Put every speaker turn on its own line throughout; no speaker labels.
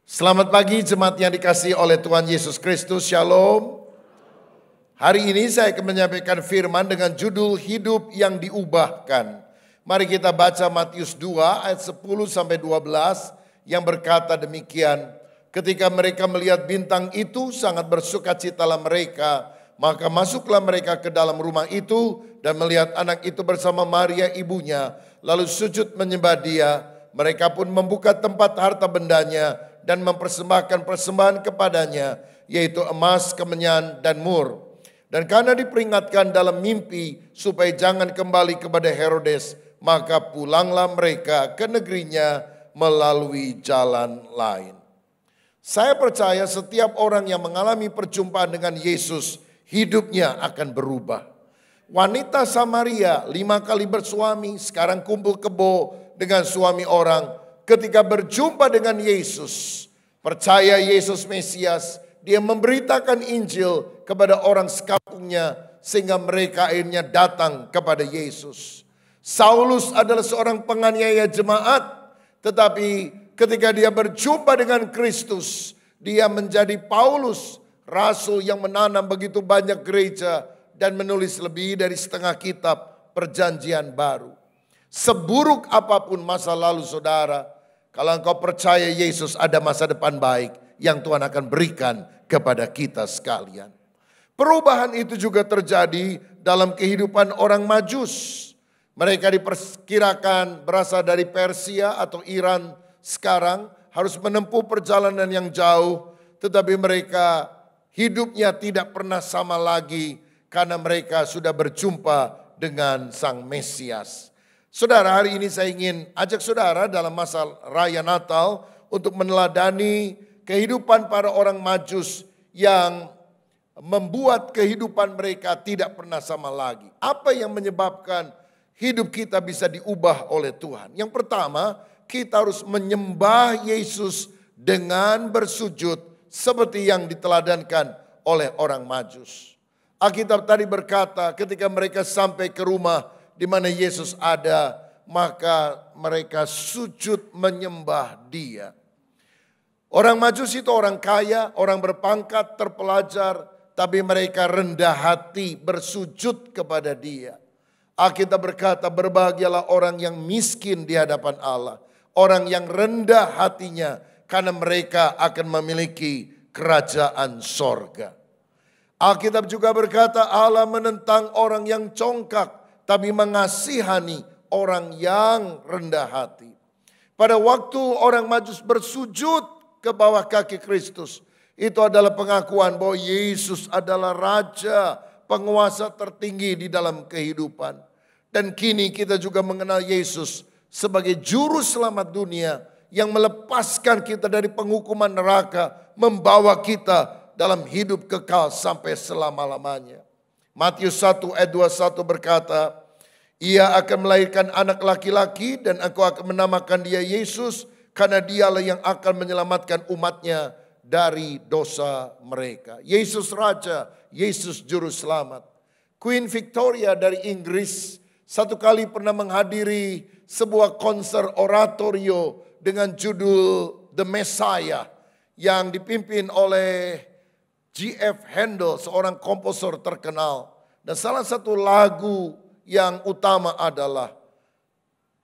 Selamat pagi jemaat yang dikasihi oleh Tuhan Yesus Kristus, Shalom. Hari ini saya akan menyampaikan firman dengan judul Hidup yang Diubahkan. Mari kita baca Matius 2 ayat 10 sampai 12 yang berkata demikian. Ketika mereka melihat bintang itu sangat bersukacitalah mereka, maka masuklah mereka ke dalam rumah itu dan melihat anak itu bersama Maria ibunya, lalu sujud menyembah dia. Mereka pun membuka tempat harta bendanya dan mempersembahkan persembahan kepadanya, yaitu emas, kemenyan, dan mur. Dan karena diperingatkan dalam mimpi supaya jangan kembali kepada Herodes, maka pulanglah mereka ke negerinya melalui jalan lain. Saya percaya setiap orang yang mengalami perjumpaan dengan Yesus, hidupnya akan berubah. Wanita Samaria 5 kali bersuami, sekarang kumpul kebo dengan suami orang. Ketika berjumpa dengan Yesus, percaya Yesus Mesias, dia memberitakan Injil kepada orang sekampungnya sehingga mereka akhirnya datang kepada Yesus. Saulus adalah seorang penganiaya jemaat, tetapi ketika dia berjumpa dengan Kristus, dia menjadi Paulus, rasul yang menanam begitu banyak gereja dan menulis lebih dari setengah kitab Perjanjian Baru. Seburuk apapun masa lalu saudara, kalau engkau percaya Yesus, ada masa depan baik yang Tuhan akan berikan kepada kita sekalian. Perubahan itu juga terjadi dalam kehidupan orang Majus. Mereka diperkirakan berasal dari Persia atau Iran sekarang, harus menempuh perjalanan yang jauh, tetapi mereka hidupnya tidak pernah sama lagi karena mereka sudah berjumpa dengan Sang Mesias. Saudara, hari ini saya ingin ajak saudara dalam masa raya Natal untuk meneladani kehidupan para orang Majus yang membuat kehidupan mereka tidak pernah sama lagi. Apa yang menyebabkan hidup kita bisa diubah oleh Tuhan? Yang pertama, kita harus menyembah Yesus dengan bersujud seperti yang diteladankan oleh orang Majus. Alkitab tadi berkata ketika mereka sampai ke rumah di mana Yesus ada, maka mereka sujud menyembah dia. Orang Majus itu orang kaya, orang berpangkat, terpelajar, tapi mereka rendah hati bersujud kepada dia. Alkitab berkata, berbahagialah orang yang miskin di hadapan Allah, orang yang rendah hatinya, karena mereka akan memiliki kerajaan sorga. Alkitab juga berkata, Allah menentang orang yang congkak, tapi mengasihani orang yang rendah hati. Pada waktu orang Majus bersujud ke bawah kaki Kristus, itu adalah pengakuan bahwa Yesus adalah Raja, penguasa tertinggi di dalam kehidupan. Dan kini kita juga mengenal Yesus sebagai Juru Selamat dunia yang melepaskan kita dari penghukuman neraka, membawa kita dalam hidup kekal sampai selama-lamanya. Matius 1 ayat 21 berkata, ia akan melahirkan anak laki-laki dan engkau akan menamakan dia Yesus, karena dialah yang akan menyelamatkan umatnya dari dosa mereka. Yesus Raja, Yesus Juru Selamat. Queen Victoria dari Inggris satu kali pernah menghadiri sebuah konser oratorio dengan judul The Messiah yang dipimpin oleh G.F. Handel, seorang komposer terkenal. Dan salah satu lagu yang utama adalah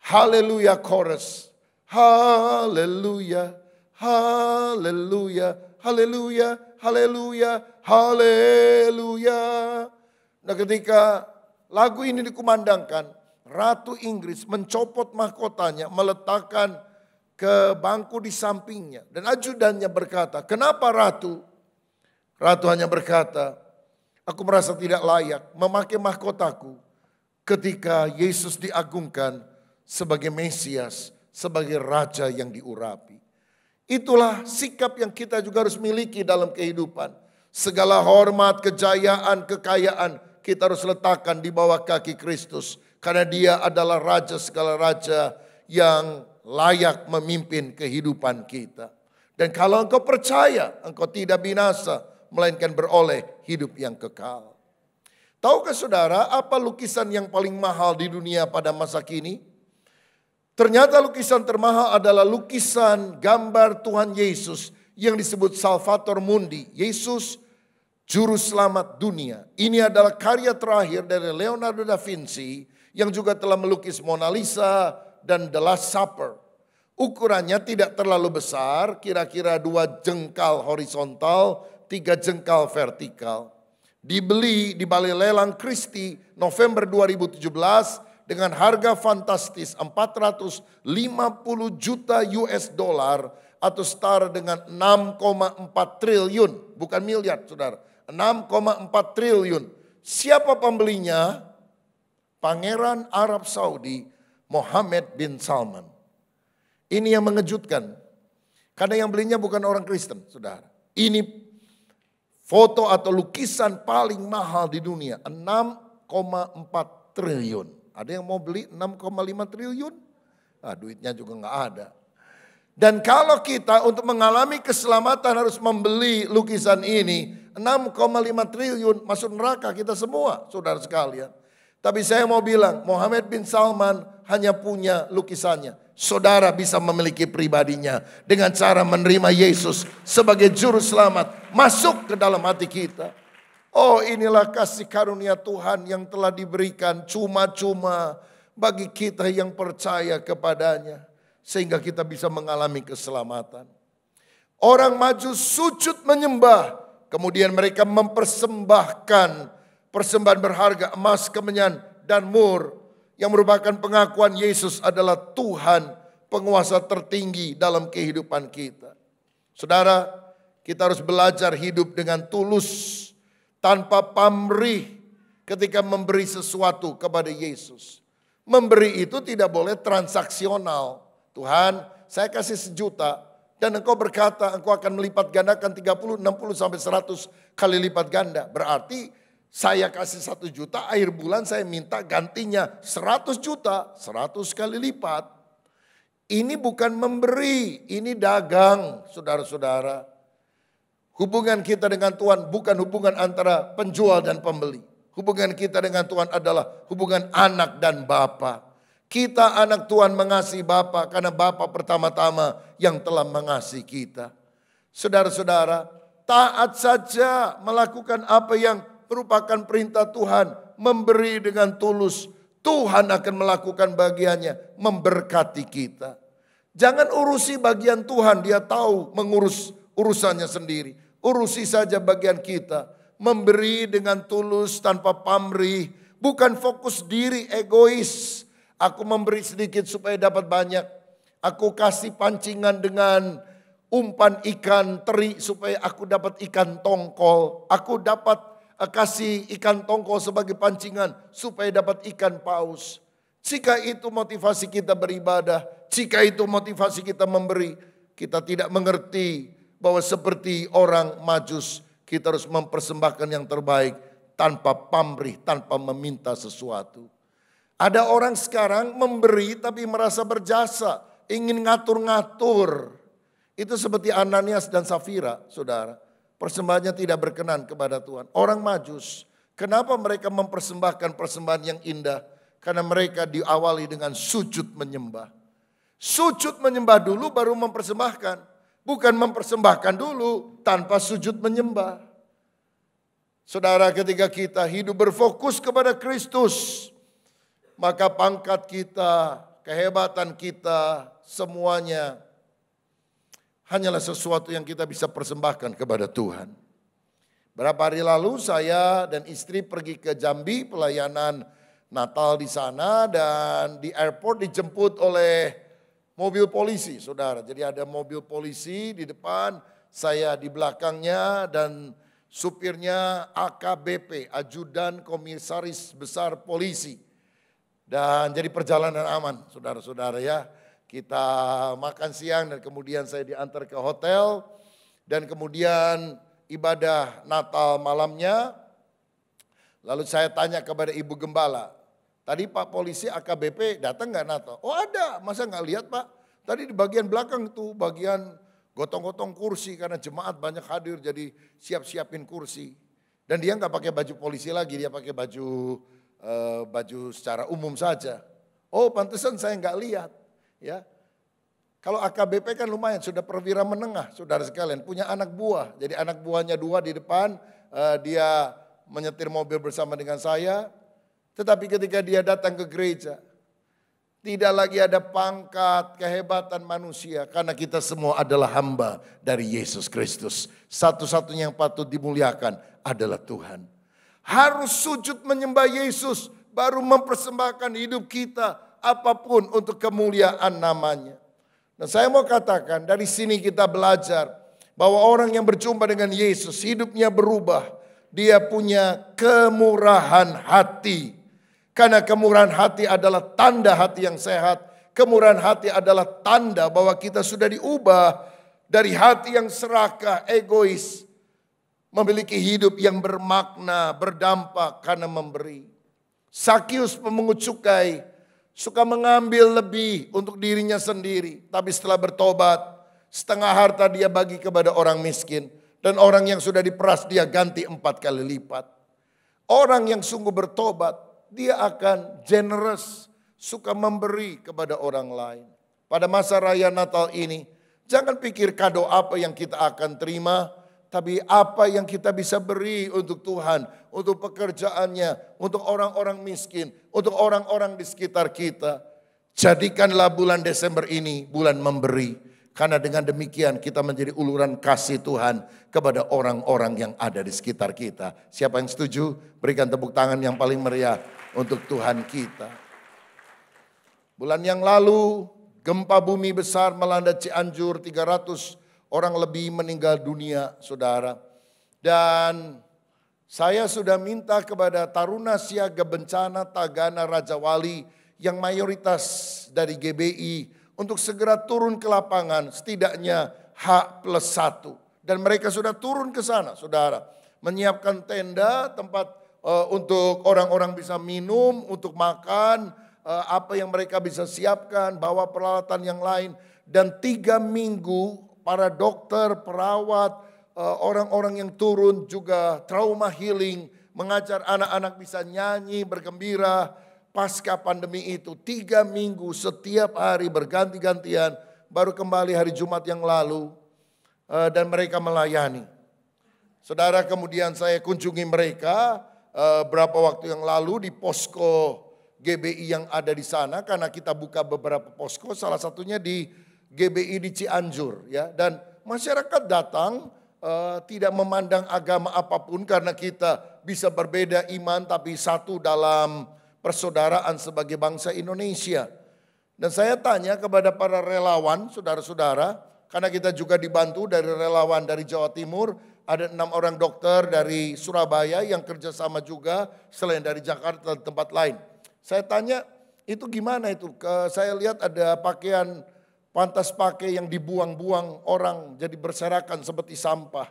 Haleluya Chorus. Haleluya, haleluya, haleluya, haleluya, haleluya. Nah, ketika lagu ini dikumandangkan, Ratu Inggris mencopot mahkotanya, meletakkan ke bangku di sampingnya. Dan ajudannya berkata, kenapa Ratu? Ratu hanya berkata, aku merasa tidak layak memakai mahkotaku ketika Yesus diagungkan sebagai Mesias, sebagai Raja yang diurapi. Itulah sikap yang kita juga harus miliki dalam kehidupan. Segala hormat, kejayaan, kekayaan kita harus letakkan di bawah kaki Kristus. Karena dia adalah Raja segala Raja yang layak memimpin kehidupan kita. Dan kalau engkau percaya, engkau tidak binasa, melainkan beroleh hidup yang kekal. Tahukah saudara apa lukisan yang paling mahal di dunia pada masa kini? Ternyata lukisan termahal adalah lukisan gambar Tuhan Yesus yang disebut Salvator Mundi, Yesus Juru Selamat Dunia. Ini adalah karya terakhir dari Leonardo da Vinci yang juga telah melukis Mona Lisa dan The Last Supper. Ukurannya tidak terlalu besar, kira-kira 2 jengkal horizontal, 3 jengkal vertikal. Dibeli di Balai Lelang Christie November 2017 dengan harga fantastis 450 juta US dollar atau setara dengan 6,4 triliun, bukan miliar saudara, 6,4 triliun. Siapa pembelinya? Pangeran Arab Saudi Mohammed bin Salman. Ini yang mengejutkan, karena yang belinya bukan orang Kristen, saudara. Ini foto atau lukisan paling mahal di dunia, 6,4 triliun. Ada yang mau beli 6,5 triliun? Ah, duitnya juga nggak ada. Dan kalau kita untuk mengalami keselamatan harus membeli lukisan ini, 6,5 triliun masuk neraka kita semua, saudara sekalian. Tapi saya mau bilang, Mohammed bin Salman hanya punya lukisannya. Saudara bisa memiliki pribadinya dengan cara menerima Yesus sebagai juru selamat masuk ke dalam hati kita. Oh, inilah kasih karunia Tuhan yang telah diberikan cuma-cuma bagi kita yang percaya kepadanya. Sehingga kita bisa mengalami keselamatan. Orang Majus sujud menyembah. Kemudian mereka mempersembahkan persembahan berharga emas, kemenyan, dan mur. Yang merupakan pengakuan Yesus adalah Tuhan, penguasa tertinggi dalam kehidupan kita. Saudara, kita harus belajar hidup dengan tulus, tanpa pamrih ketika memberi sesuatu kepada Yesus. Memberi itu tidak boleh transaksional. Tuhan, saya kasih 1 juta dan engkau berkata engkau akan melipat gandakan 30, 60 sampai 100 kali lipat ganda. Berarti saya kasih 1 juta, akhir bulan saya minta gantinya 100 juta, 100 kali lipat. Ini bukan memberi, ini dagang, saudara-saudara. Hubungan kita dengan Tuhan bukan hubungan antara penjual dan pembeli. Hubungan kita dengan Tuhan adalah hubungan anak dan bapa. Kita anak Tuhan mengasihi Bapa karena Bapa pertama-tama yang telah mengasihi kita. Saudara-saudara, taat saja melakukan apa yang merupakan perintah Tuhan. Memberi dengan tulus. Tuhan akan melakukan bagiannya, memberkati kita. Jangan urusi bagian Tuhan, Dia tahu mengurus urusannya sendiri. Urusi saja bagian kita. Memberi dengan tulus tanpa pamrih. Bukan fokus diri, egois. Aku memberi sedikit supaya dapat banyak. Aku kasih pancingan dengan umpan ikan teri supaya aku dapat ikan tongkol. Aku dapat kasih ikan tongkol sebagai pancingan supaya dapat ikan paus. Jika itu motivasi kita beribadah, jika itu motivasi kita memberi, kita tidak mengerti bahwa seperti orang Majus, kita harus mempersembahkan yang terbaik tanpa pamrih, tanpa meminta sesuatu. Ada orang sekarang memberi tapi merasa berjasa, ingin ngatur-ngatur. Itu seperti Ananias dan Safira, saudara. Persembahannya tidak berkenan kepada Tuhan. Orang Majus, kenapa mereka mempersembahkan persembahan yang indah? Karena mereka diawali dengan sujud menyembah. Sujud menyembah dulu baru mempersembahkan. Bukan mempersembahkan dulu tanpa sujud menyembah. Saudara, ketika kita hidup berfokus kepada Kristus, maka pangkat kita, kehebatan kita, semuanya hanyalah sesuatu yang kita bisa persembahkan kepada Tuhan. Berapa hari lalu saya dan istri pergi ke Jambi, pelayanan Natal di sana, dan di airport dijemput oleh mobil polisi, saudara. Jadi ada mobil polisi di depan, saya di belakangnya, dan supirnya AKBP, Ajudan Komisaris Besar Polisi. Dan jadi perjalanan aman, saudara-saudara ya. Kita makan siang dan kemudian saya diantar ke hotel. Dan kemudian ibadah Natal malamnya. Lalu saya tanya kepada Ibu Gembala, tadi Pak Polisi AKBP datang nggak Natal? Oh ada, masa nggak lihat Pak? Tadi di bagian belakang tuh, bagian gotong-gotong kursi karena jemaat banyak hadir jadi siap-siapin kursi. Dan dia nggak pakai baju polisi lagi, dia pakai baju secara umum saja. Oh pantesan saya nggak lihat. Ya, kalau AKBP kan lumayan, sudah perwira menengah, saudara sekalian. Punya anak buah, jadi anak buahnya 2 di depan, dia menyetir mobil bersama dengan saya. Tetapi ketika dia datang ke gereja, tidak lagi ada pangkat, kehebatan manusia. Karena kita semua adalah hamba dari Yesus Kristus. Satu-satunya yang patut dimuliakan adalah Tuhan. Harus sujud menyembah Yesus, baru mempersembahkan hidup kita apapun untuk kemuliaan namanya. Nah, saya mau katakan dari sini kita belajar bahwa orang yang berjumpa dengan Yesus hidupnya berubah. Dia punya kemurahan hati. Karena kemurahan hati adalah tanda hati yang sehat. Kemurahan hati adalah tanda bahwa kita sudah diubah dari hati yang serakah, egois. Memiliki hidup yang bermakna, berdampak karena memberi. Sakius pemungut cukai suka mengambil lebih untuk dirinya sendiri. Tapi setelah bertobat, setengah harta dia bagi kepada orang miskin. Dan orang yang sudah diperas dia ganti 4 kali lipat. Orang yang sungguh bertobat, dia akan generous, suka memberi kepada orang lain. Pada masa raya Natal ini, jangan pikir kado apa yang kita akan terima, tapi apa yang kita bisa beri untuk Tuhan, untuk pekerjaannya, untuk orang-orang miskin, untuk orang-orang di sekitar kita. Jadikanlah bulan Desember ini bulan memberi. Karena dengan demikian kita menjadi uluran kasih Tuhan kepada orang-orang yang ada di sekitar kita. Siapa yang setuju? Berikan tepuk tangan yang paling meriah untuk Tuhan kita. Bulan yang lalu gempa bumi besar melanda Cianjur, 300 orang lebih meninggal dunia, saudara. Dan saya sudah minta kepada Taruna Siaga Bencana Tagana Raja Wali yang mayoritas dari GBI untuk segera turun ke lapangan setidaknya H+1. Dan mereka sudah turun ke sana, saudara. Menyiapkan tenda, tempat untuk orang-orang bisa minum, untuk makan, apa yang mereka bisa siapkan, bawa peralatan yang lain. Dan 3 minggu para dokter, perawat, orang-orang yang turun juga trauma healing, mengajar anak-anak bisa nyanyi, bergembira. Pasca pandemi itu 3 minggu setiap hari berganti-gantian, baru kembali hari Jumat yang lalu dan mereka melayani. Saudara, kemudian saya kunjungi mereka berapa waktu yang lalu di posko GBI yang ada di sana, karena kita buka beberapa posko, salah satunya di GBI di Cianjur, ya. Dan masyarakat datang tidak memandang agama apapun, karena kita bisa berbeda iman tapi satu dalam persaudaraan sebagai bangsa Indonesia. Dan saya tanya kepada para relawan, saudara-saudara, karena kita juga dibantu dari relawan dari Jawa Timur, ada 6 orang dokter dari Surabaya yang kerjasama juga selain dari Jakarta dan tempat lain. Saya tanya, itu gimana itu? Saya lihat ada pakaian pantas pakai yang dibuang-buang orang jadi berserakan seperti sampah.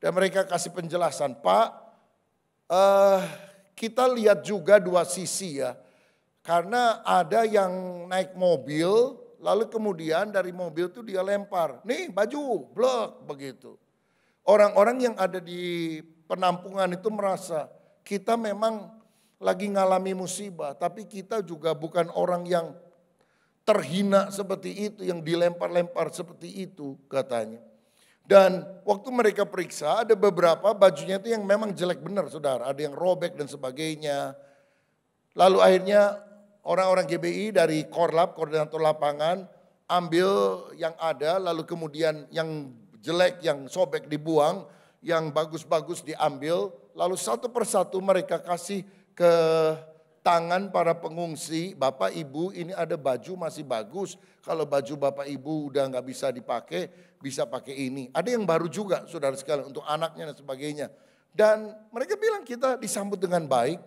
Dan mereka kasih penjelasan, Pak, kita lihat juga 2 sisi ya. Karena ada yang naik mobil, lalu kemudian dari mobil itu dia lempar. Nih baju, blok begitu. Orang-orang yang ada di penampungan itu merasa kita memang lagi ngalami musibah. Tapi kita juga bukan orang yang terhina seperti itu, yang dilempar-lempar seperti itu katanya. Dan waktu mereka periksa ada beberapa bajunya itu yang memang jelek benar, saudara. Ada yang robek dan sebagainya. Lalu akhirnya orang-orang GBI dari Korlap, koordinator lapangan, ambil yang ada. Lalu kemudian yang jelek, yang sobek dibuang, yang bagus-bagus diambil. Lalu satu persatu mereka kasih ke tangan para pengungsi. Bapak ibu, ini ada baju masih bagus. Kalau baju bapak ibu udah gak bisa dipakai, bisa pakai ini. Ada yang baru juga saudara sekalian untuk anaknya dan sebagainya. Dan mereka bilang kita disambut dengan baik.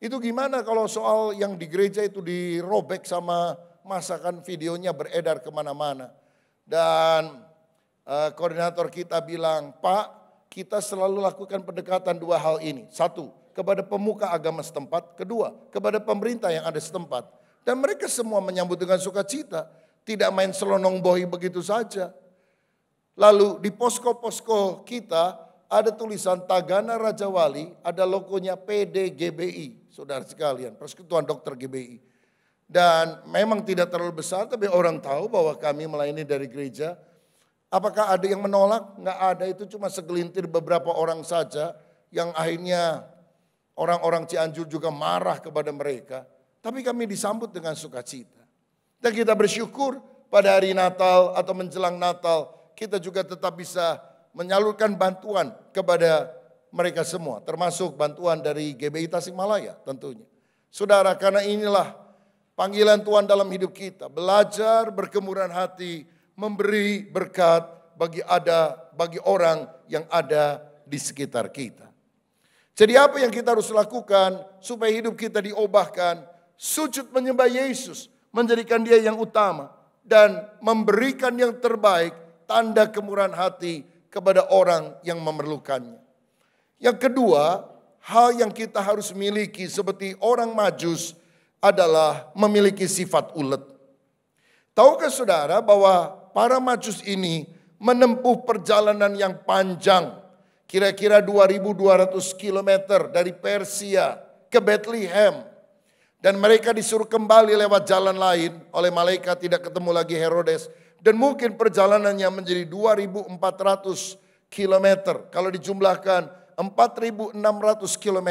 Itu gimana kalau soal yang di gereja itu dirobek sama masakan videonya beredar kemana-mana. Dan koordinator kita bilang, Pak, kita selalu lakukan pendekatan 2 hal ini. 1, kepada pemuka agama setempat. 2, kepada pemerintah yang ada setempat. Dan mereka semua menyambut dengan sukacita. Tidak main selonong bohi begitu saja. Lalu di posko-posko kita ada tulisan Tagana Raja Wali, ada logonya PDGBI, saudara sekalian, Persekutuan Dokter GBI. Dan memang tidak terlalu besar, tapi orang tahu bahwa kami melayani dari gereja. Apakah ada yang menolak? Nggak ada, itu cuma segelintir beberapa orang saja yang akhirnya orang-orang Cianjur juga marah kepada mereka. Tapi kami disambut dengan sukacita. Dan kita bersyukur pada hari Natal atau menjelang Natal, kita juga tetap bisa menyalurkan bantuan kepada mereka semua. Termasuk bantuan dari GBI Tasikmalaya tentunya. Saudara, karena inilah panggilan Tuhan dalam hidup kita. Belajar berkemurahan hati, memberi berkat bagi orang yang ada di sekitar kita. Jadi apa yang kita harus lakukan supaya hidup kita diubahkan? Sujud menyembah Yesus, menjadikan Dia yang utama. Dan memberikan yang terbaik, tanda kemurahan hati kepada orang yang memerlukannya. Yang kedua, hal yang kita harus miliki seperti orang Majus adalah memiliki sifat ulet. Tahukah saudara bahwa para Majus ini menempuh perjalanan yang panjang, kira-kira 2.200 km dari Persia ke Bethlehem. Dan mereka disuruh kembali lewat jalan lain oleh malaikat, tidak ketemu lagi Herodes. Dan mungkin perjalanannya menjadi 2.400 km. Kalau dijumlahkan 4.600 km.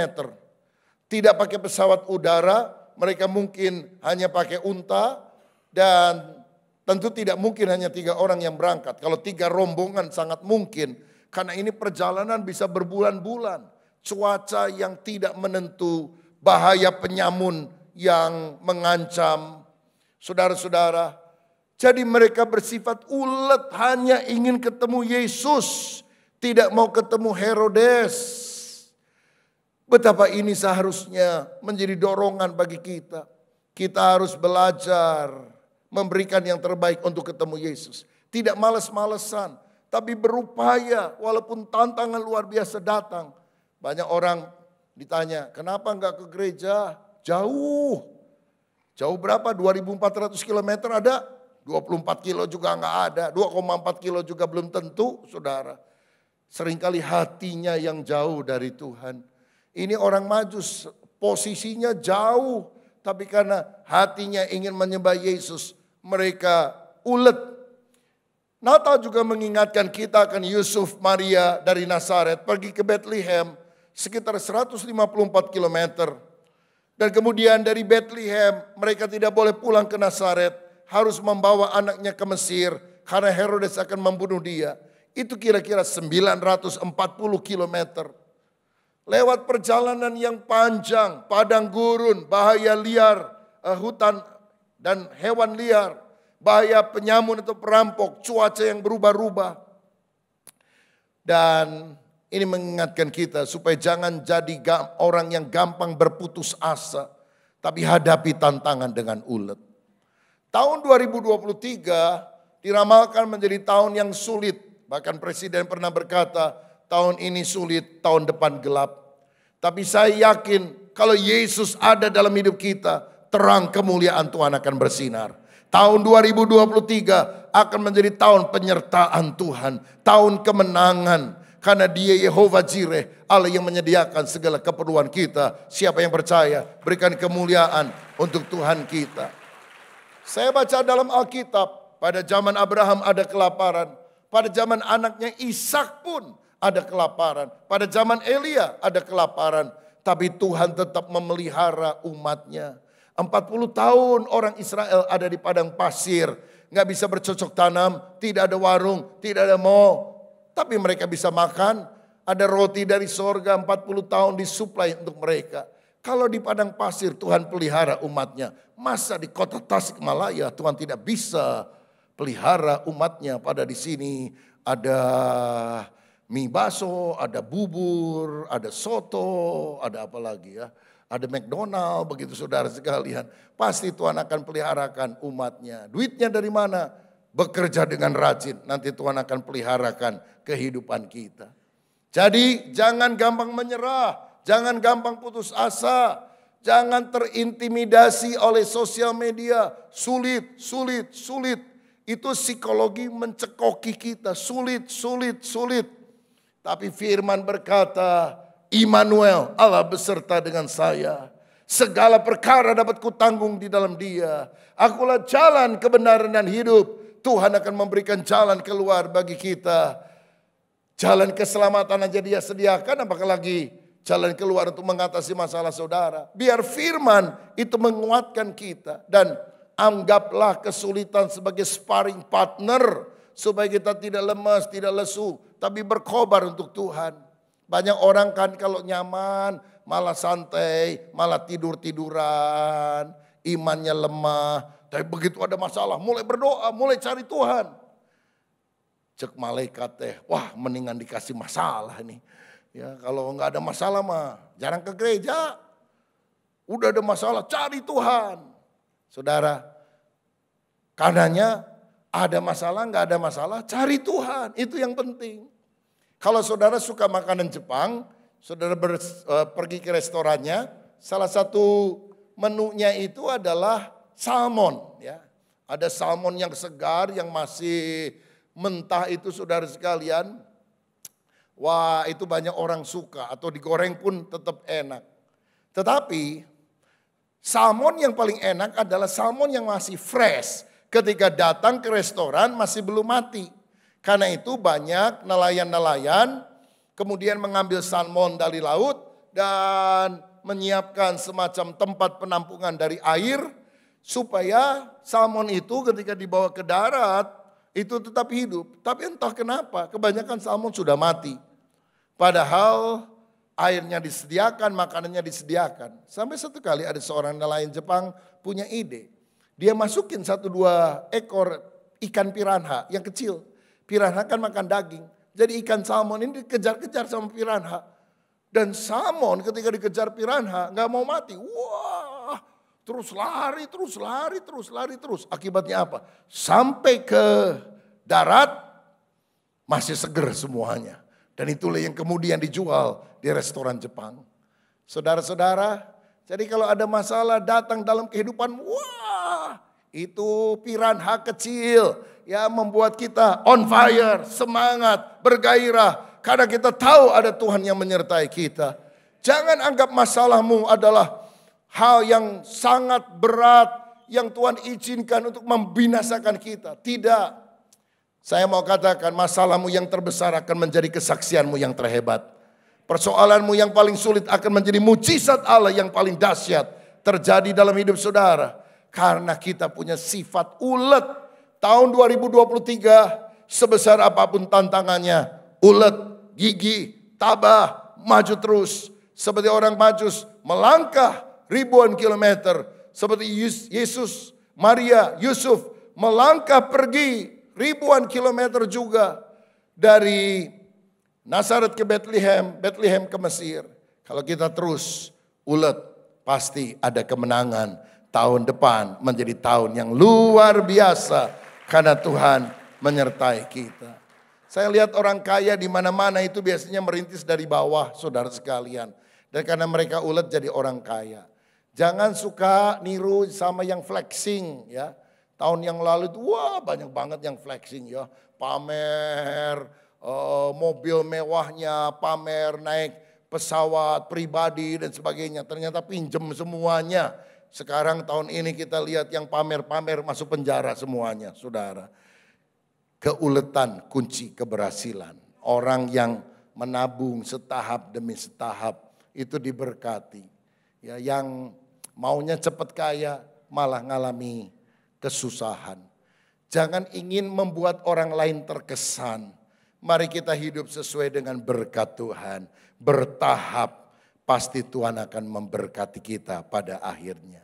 Tidak pakai pesawat udara, mereka mungkin hanya pakai unta, dan tentu tidak mungkin hanya 3 orang yang berangkat. Kalau 3 rombongan sangat mungkin, karena ini perjalanan bisa berbulan-bulan. Cuaca yang tidak menentu, bahaya penyamun yang mengancam. Saudara-saudara, jadi mereka bersifat ulet, hanya ingin ketemu Yesus, tidak mau ketemu Herodes. Betapa ini seharusnya menjadi dorongan bagi kita. Kita harus belajar memberikan yang terbaik untuk ketemu Yesus. Tidak malas-malesan, tapi berupaya walaupun tantangan luar biasa datang. Banyak orang ditanya, kenapa enggak ke gereja? Jauh. Jauh berapa? 2.400 km ada? 24 kilo juga enggak ada. 2,4 kilo juga belum tentu, saudara. Seringkali hatinya yang jauh dari Tuhan. Ini orang Majus, posisinya jauh, tapi karena hatinya ingin menyembah Yesus, mereka ulet. Natal juga mengingatkan kita akan Yusuf Maria dari Nazaret pergi ke Bethlehem sekitar 154 km. Dan kemudian dari Bethlehem mereka tidak boleh pulang ke Nazaret, harus membawa anaknya ke Mesir karena Herodes akan membunuh dia. Itu kira-kira 940 km. Lewat perjalanan yang panjang, padang gurun, bahaya liar, hutan dan hewan liar, bahaya penyamun atau perampok, cuaca yang berubah-ubah. Dan ini mengingatkan kita supaya jangan jadi orang yang gampang berputus asa, tapi hadapi tantangan dengan ulet. Tahun 2023 diramalkan menjadi tahun yang sulit. Bahkan Presiden pernah berkata, tahun ini sulit, tahun depan gelap. Tapi saya yakin kalau Yesus ada dalam hidup kita, terang kemuliaan Tuhan akan bersinar. Tahun 2023 akan menjadi tahun penyertaan Tuhan, tahun kemenangan. Karena Dia Yehova Jireh, Allah yang menyediakan segala keperluan kita. Siapa yang percaya, berikan kemuliaan untuk Tuhan kita. Saya baca dalam Alkitab, pada zaman Abraham ada kelaparan. Pada zaman anaknya Ishak pun ada kelaparan. Pada zaman Elia ada kelaparan. Tapi Tuhan tetap memelihara umatnya. 40 tahun orang Israel ada di padang pasir. Nggak bisa bercocok tanam, tidak ada warung, tidak ada mall. Tapi mereka bisa makan. Ada roti dari sorga 40 tahun disuplai untuk mereka. Kalau di padang pasir Tuhan pelihara umatnya. Masa di kota Tasikmalaya Tuhan tidak bisa pelihara umatnya? Pada di sini ada mie baso, ada bubur, ada soto, ada apa lagi ya? Ada McDonald, begitu saudara sekalian. Pasti Tuhan akan peliharakan umatnya. Duitnya dari mana? Bekerja dengan rajin. Nanti Tuhan akan peliharakan kehidupan kita. Jadi jangan gampang menyerah. Jangan gampang putus asa. Jangan terintimidasi oleh sosial media. Sulit, sulit, sulit. Itu psikologi mencekoki kita. Sulit, sulit, sulit. Tapi firman berkata, Immanuel, Allah beserta dengan saya. Segala perkara dapat kutanggung di dalam Dia. Akulah jalan, kebenaran dan hidup. Tuhan akan memberikan jalan keluar bagi kita. Jalan keselamatan aja Dia sediakan, apakah lagi jalan keluar untuk mengatasi masalah saudara. Biar firman itu menguatkan kita. Dan anggaplah kesulitan sebagai sparring partner. Supaya kita tidak lemas, tidak lesu. Tapi berkobar untuk Tuhan. Banyak orang kan kalau nyaman malah santai, malah tidur-tiduran. Imannya lemah. Tapi begitu ada masalah mulai berdoa, mulai cari Tuhan. Cek malaikat wah mendingan dikasih masalah nih. Ya, kalau nggak ada masalah mah jarang ke gereja. Udah ada masalah cari Tuhan. Saudara, karenanya ada masalah nggak ada masalah cari Tuhan. Itu yang penting. Kalau saudara suka makanan Jepang, saudara pergi ke restorannya, salah satu menunya itu adalah salmon. Ya. Ada salmon yang segar, yang masih mentah itu saudara sekalian. Wah itu banyak orang suka atau digoreng pun tetap enak. Tetapi salmon yang paling enak adalah salmon yang masih fresh. Ketika datang ke restoran masih belum mati. Karena itu banyak nelayan-nelayan kemudian mengambil salmon dari laut dan menyiapkan semacam tempat penampungan dari air. Supaya salmon itu ketika dibawa ke darat itu tetap hidup. Tapi entah kenapa kebanyakan salmon sudah mati. Padahal airnya disediakan, makanannya disediakan. Sampai satu kali ada seorang nelayan Jepang punya ide. Dia masukin 1-2 ekor ikan piranha yang kecil. Piranha kan makan daging. Jadi ikan salmon ini dikejar-kejar sama piranha. Dan salmon ketika dikejar piranha gak mau mati. Wah, terus lari terus. Akibatnya apa? Sampai ke darat masih seger semuanya. Dan itulah yang kemudian dijual di restoran Jepang. Saudara-saudara, jadi kalau ada masalah datang dalam kehidupan, wah itu piranha kecil ya membuat kita on fire, semangat, bergairah. Karena kita tahu ada Tuhan yang menyertai kita. Jangan anggap masalahmu adalah hal yang sangat berat yang Tuhan izinkan untuk membinasakan kita. Tidak. Saya mau katakan masalahmu yang terbesar akan menjadi kesaksianmu yang terhebat. Persoalanmu yang paling sulit akan menjadi mujizat Allah yang paling dahsyat terjadi dalam hidup saudara. Karena kita punya sifat ulet. Tahun 2023 sebesar apapun tantangannya. Ulet, gigi, tabah, maju terus. Seperti orang Majus melangkah ribuan kilometer. Seperti Yesus, Maria, Yusuf melangkah pergi ribuan kilometer juga dari Nazaret ke Bethlehem, Bethlehem ke Mesir. Kalau kita terus ulet, pasti ada kemenangan. Tahun depan menjadi tahun yang luar biasa karena Tuhan menyertai kita. Saya lihat orang kaya di mana-mana itu biasanya merintis dari bawah, saudara sekalian. Dan karena mereka ulet jadi orang kaya. Jangan suka niru sama yang flexing ya. Tahun yang lalu itu wah banyak banget yang flexing ya. Pamer mobil mewahnya, pamer naik pesawat pribadi dan sebagainya. Ternyata pinjem semuanya. Sekarang tahun ini kita lihat yang pamer-pamer masuk penjara semuanya saudara. Keuletan kunci keberhasilan. Orang yang menabung setahap demi setahap itu diberkati. Ya, yang maunya cepat kaya malah ngalami kesusahan. Jangan ingin membuat orang lain terkesan. Mari kita hidup sesuai dengan berkat Tuhan. Bertahap pasti Tuhan akan memberkati kita pada akhirnya.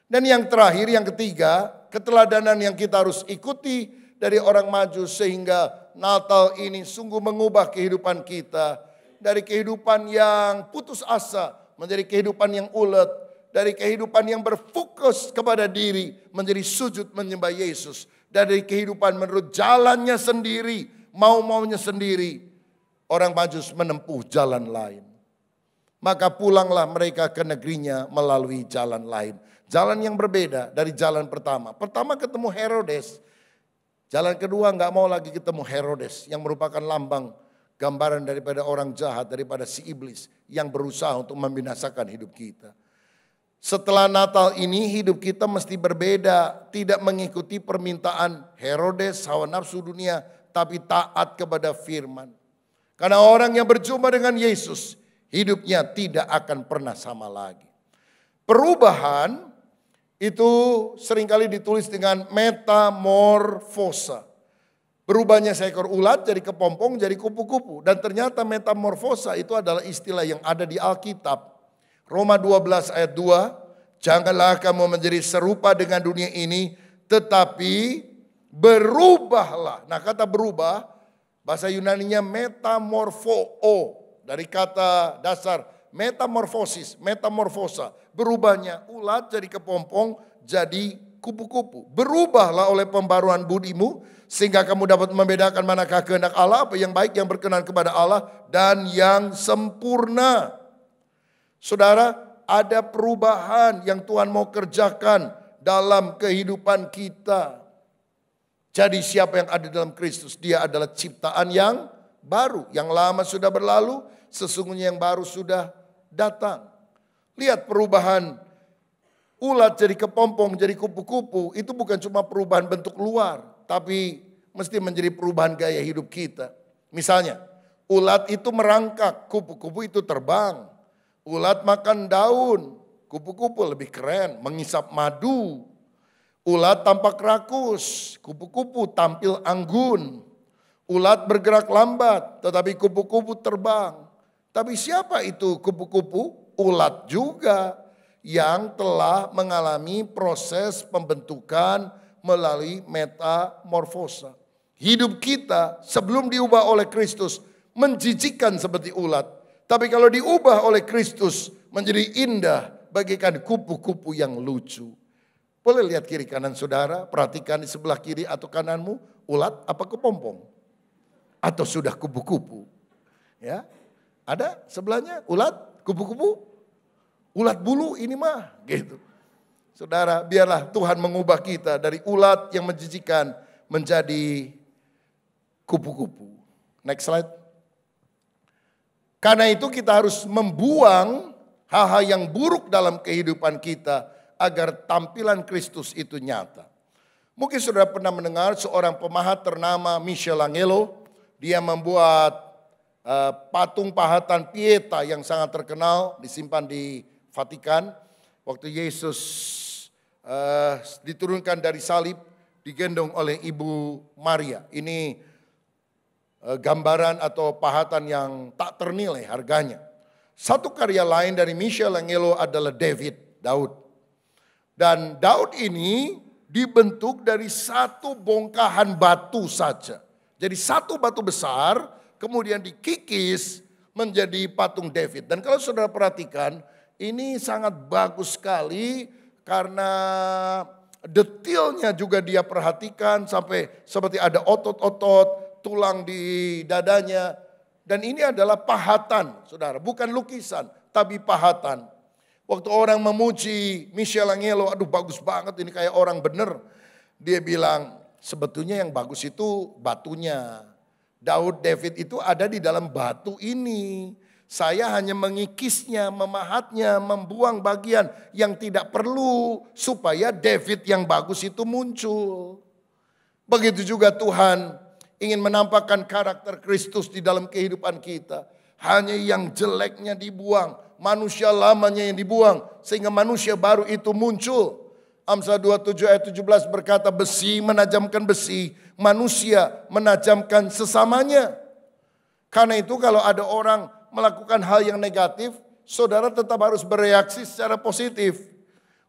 Dan yang terakhir, yang ketiga, keteladanan yang kita harus ikuti dari orang Majus sehingga Natal ini sungguh mengubah kehidupan kita. Dari kehidupan yang putus asa menjadi kehidupan yang ulet. Dari kehidupan yang berfokus kepada diri menjadi sujud menyembah Yesus. Dari kehidupan menurut jalannya sendiri, mau-maunya sendiri. Orang Majus menempuh jalan lain. Maka pulanglah mereka ke negerinya melalui jalan lain. Jalan yang berbeda dari jalan pertama. Pertama ketemu Herodes. Jalan kedua nggak mau lagi ketemu Herodes. Yang merupakan lambang gambaran daripada orang jahat, daripada si iblis. Yang berusaha untuk membinasakan hidup kita. Setelah Natal ini hidup kita mesti berbeda. Tidak mengikuti permintaan Herodes, hawa nafsu dunia. Tapi taat kepada firman. Karena orang yang berjumpa dengan Yesus, hidupnya tidak akan pernah sama lagi. Perubahan itu seringkali ditulis dengan metamorfosa. Berubahnya seekor ulat jadi kepompong, jadi kupu-kupu. Dan ternyata metamorfosa itu adalah istilah yang ada di Alkitab. Roma 12 ayat 2, janganlah kamu menjadi serupa dengan dunia ini, tetapi berubahlah. Nah, kata berubah, bahasa Yunaninya metamorfoo. Dari kata dasar metamorfosis, metamorfosa. Berubahnya ulat jadi kepompong, jadi kupu-kupu. Berubahlah oleh pembaruan budimu, sehingga kamu dapat membedakan manakah kehendak Allah, apa yang baik, yang berkenan kepada Allah, dan yang sempurna. Saudara, ada perubahan yang Tuhan mau kerjakan dalam kehidupan kita. Jadi siapa yang ada dalam Kristus, dia adalah ciptaan yang baru. Yang lama sudah berlalu, sesungguhnya yang baru sudah datang. Lihat perubahan ulat jadi kepompong, jadi kupu-kupu, itu bukan cuma perubahan bentuk luar, tapi mesti menjadi perubahan gaya hidup kita. Misalnya, ulat itu merangkak, kupu-kupu itu terbang. Ulat makan daun, kupu-kupu lebih keren, mengisap madu. Ulat tampak rakus, kupu-kupu tampil anggun. Ulat bergerak lambat, tetapi kupu-kupu terbang. Tapi siapa itu kupu-kupu? Ulat juga yang telah mengalami proses pembentukan melalui metamorfosa. Hidup kita sebelum diubah oleh Kristus menjijikkan seperti ulat. Tapi kalau diubah oleh Kristus menjadi indah bagaikan kupu-kupu yang lucu. Boleh lihat kiri kanan saudara, perhatikan di sebelah kiri atau kananmu, ulat apa kepompong? Atau sudah kupu-kupu? Ya, ada sebelahnya ulat, kupu-kupu, ulat bulu ini mah gitu. Saudara, biarlah Tuhan mengubah kita dari ulat yang menjijikan menjadi kupu-kupu. Next slide. Karena itu kita harus membuang hal-hal yang buruk dalam kehidupan kita agar tampilan Kristus itu nyata. Mungkin saudara pernah mendengar seorang pemahat ternama Michelangelo. Dia membuat patung pahatan Pieta yang sangat terkenal disimpan di Vatikan. Waktu Yesus diturunkan dari salib digendong oleh Ibu Maria. Ini gambaran atau pahatan yang tak ternilai harganya. Satu karya lain dari Michelangelo adalah Daud. Dan Daud ini dibentuk dari satu bongkahan batu saja. Jadi satu batu besar kemudian dikikis menjadi patung David. Dan kalau saudara perhatikan ini sangat bagus sekali karena detailnya juga dia perhatikan sampai seperti ada otot-otot, tulang di dadanya. Dan ini adalah pahatan, saudara. Bukan lukisan, tapi pahatan. Waktu orang memuji Michelangelo, aduh bagus banget ini kayak orang bener. Dia bilang, sebetulnya yang bagus itu batunya. David itu ada di dalam batu ini. Saya hanya mengikisnya, memahatnya, membuang bagian yang tidak perlu. Supaya David yang bagus itu muncul. Begitu juga Tuhan ingin menampakkan karakter Kristus di dalam kehidupan kita. Hanya yang jeleknya dibuang, manusia lamanya yang dibuang, sehingga manusia baru itu muncul. Amsal 27 ayat 17 berkata, besi menajamkan besi, manusia menajamkan sesamanya. Karena itu kalau ada orang melakukan hal yang negatif, saudara tetap harus bereaksi secara positif.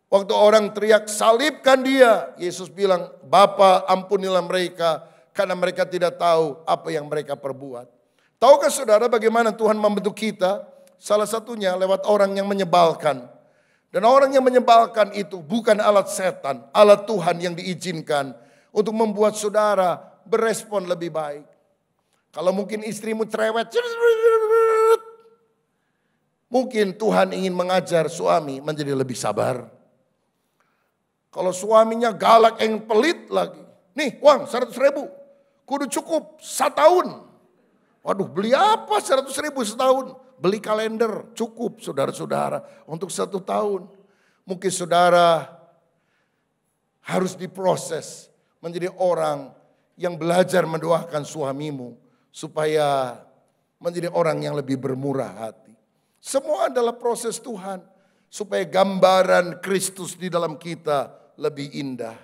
Waktu orang teriak, salibkan dia, Yesus bilang, Bapa ampunilah mereka, karena mereka tidak tahu apa yang mereka perbuat. Tahukah saudara bagaimana Tuhan membentuk kita? Salah satunya lewat orang yang menyebalkan. Dan orang yang menyebalkan itu bukan alat setan, alat Tuhan yang diizinkan untuk membuat saudara berespon lebih baik. Kalau mungkin istrimu cerewet, mungkin Tuhan ingin mengajar suami menjadi lebih sabar. Kalau suaminya galak yang pelit lagi, nih uang 100.000, kudu cukup 1 tahun. Waduh, beli apa 100.000 setahun? Beli kalender, cukup saudara-saudara untuk 1 tahun. Mungkin saudara harus diproses menjadi orang yang belajar mendoakan suamimu supaya menjadi orang yang lebih bermurah hati. Semua adalah proses Tuhan supaya gambaran Kristus di dalam kita lebih indah.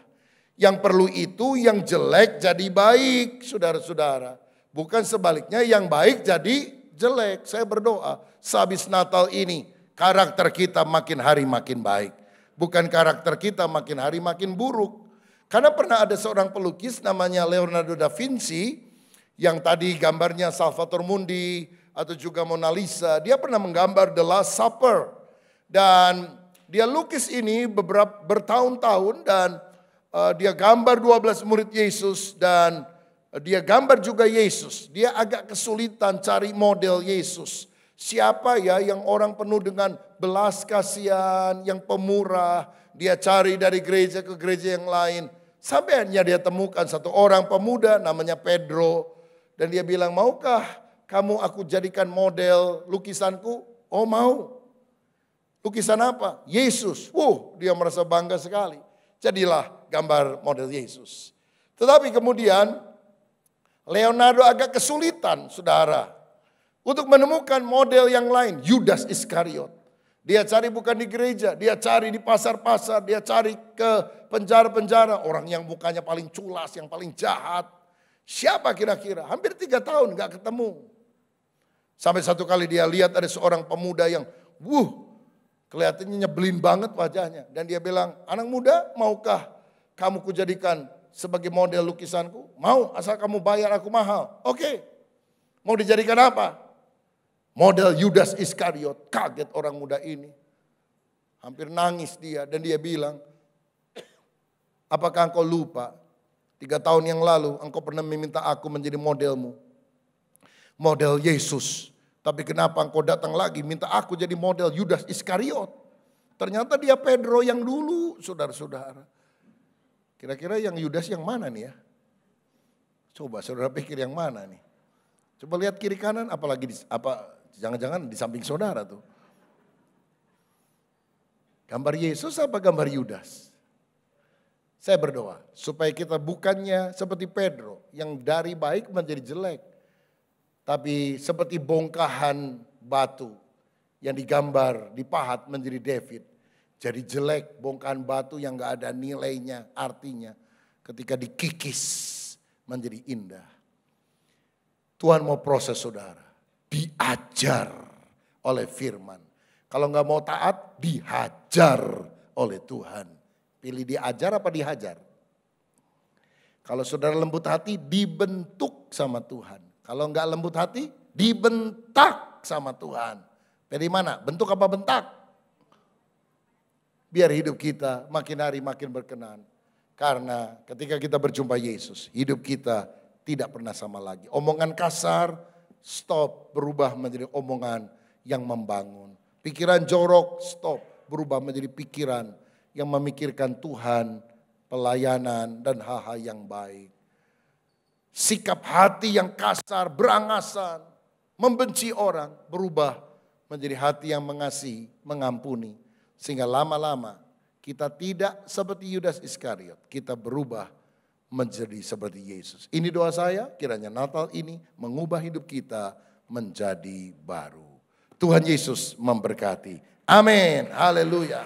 Yang perlu itu yang jelek jadi baik, saudara-saudara. Bukan sebaliknya yang baik jadi jelek. Saya berdoa sehabis Natal ini karakter kita makin hari makin baik. Bukan karakter kita makin hari makin buruk. Karena pernah ada seorang pelukis namanya Leonardo da Vinci yang tadi gambarnya Salvator Mundi atau juga Mona Lisa. Dia pernah menggambar The Last Supper. Dan dia lukis ini beberapa bertahun-tahun dan dia gambar 12 murid Yesus dan dia gambar juga Yesus. Dia agak kesulitan cari model Yesus. Siapa ya yang orang penuh dengan belas kasihan, yang pemurah. Dia cari dari gereja ke gereja yang lain. Sampai akhirnya dia temukan satu orang pemuda namanya Pedro. Dan dia bilang, maukah kamu aku jadikan model lukisanku? Oh mau. Lukisan apa? Yesus. Dia merasa bangga sekali. Jadilah gambar model Yesus. Tetapi kemudian Leonardo agak kesulitan, saudara, untuk menemukan model yang lain. Yudas Iskariot. Dia cari bukan di gereja, dia cari di pasar-pasar, dia cari ke penjara-penjara. Orang yang mukanya paling culas, yang paling jahat. Siapa kira-kira? Hampir 3 tahun gak ketemu. Sampai satu kali dia lihat ada seorang pemuda yang kelihatannya nyebelin banget wajahnya. Dan dia bilang, anak muda maukah kamu kujadikan sebagai model lukisanku? Mau, asal kamu bayar aku mahal. Oke. Mau dijadikan apa? Model Yudas Iskariot. Kaget orang muda ini. Hampir nangis dia. Dan dia bilang, apakah engkau lupa 3 tahun yang lalu engkau pernah meminta aku menjadi modelmu. Model Yesus. Tapi kenapa engkau datang lagi minta aku jadi model Yudas Iskariot. Ternyata dia Pedro yang dulu, saudara-saudara. Kira-kira yang Yudas yang mana nih ya? Coba saudara pikir yang mana nih? Coba lihat kiri kanan, apalagi jangan-jangan di samping saudara tuh. Gambar Yesus apa gambar Yudas? Saya berdoa supaya kita bukannya seperti Pedro yang dari baik menjadi jelek. Tapi seperti bongkahan batu yang digambar, dipahat menjadi David. Jadi jelek, bongkahan batu yang gak ada nilainya, artinya. Ketika dikikis menjadi indah. Tuhan mau proses saudara. Diajar oleh firman. Kalau gak mau taat, dihajar oleh Tuhan. Pilih diajar apa dihajar? Kalau saudara lembut hati, dibentuk sama Tuhan. Kalau enggak lembut hati, dibentak sama Tuhan. Dari mana? Bentuk apa bentak? Biar hidup kita makin hari makin berkenan. Karena ketika kita berjumpa Yesus, hidup kita tidak pernah sama lagi. Omongan kasar, stop, berubah menjadi omongan yang membangun. Pikiran jorok, stop, berubah menjadi pikiran yang memikirkan Tuhan, pelayanan, dan hal-hal yang baik. Sikap hati yang kasar, berangasan, membenci orang, berubah menjadi hati yang mengasihi, mengampuni. Sehingga lama-lama kita tidak seperti Yudas Iskariot, kita berubah menjadi seperti Yesus. Ini doa saya, kiranya Natal ini mengubah hidup kita menjadi baru. Tuhan Yesus memberkati. Amin. Haleluya.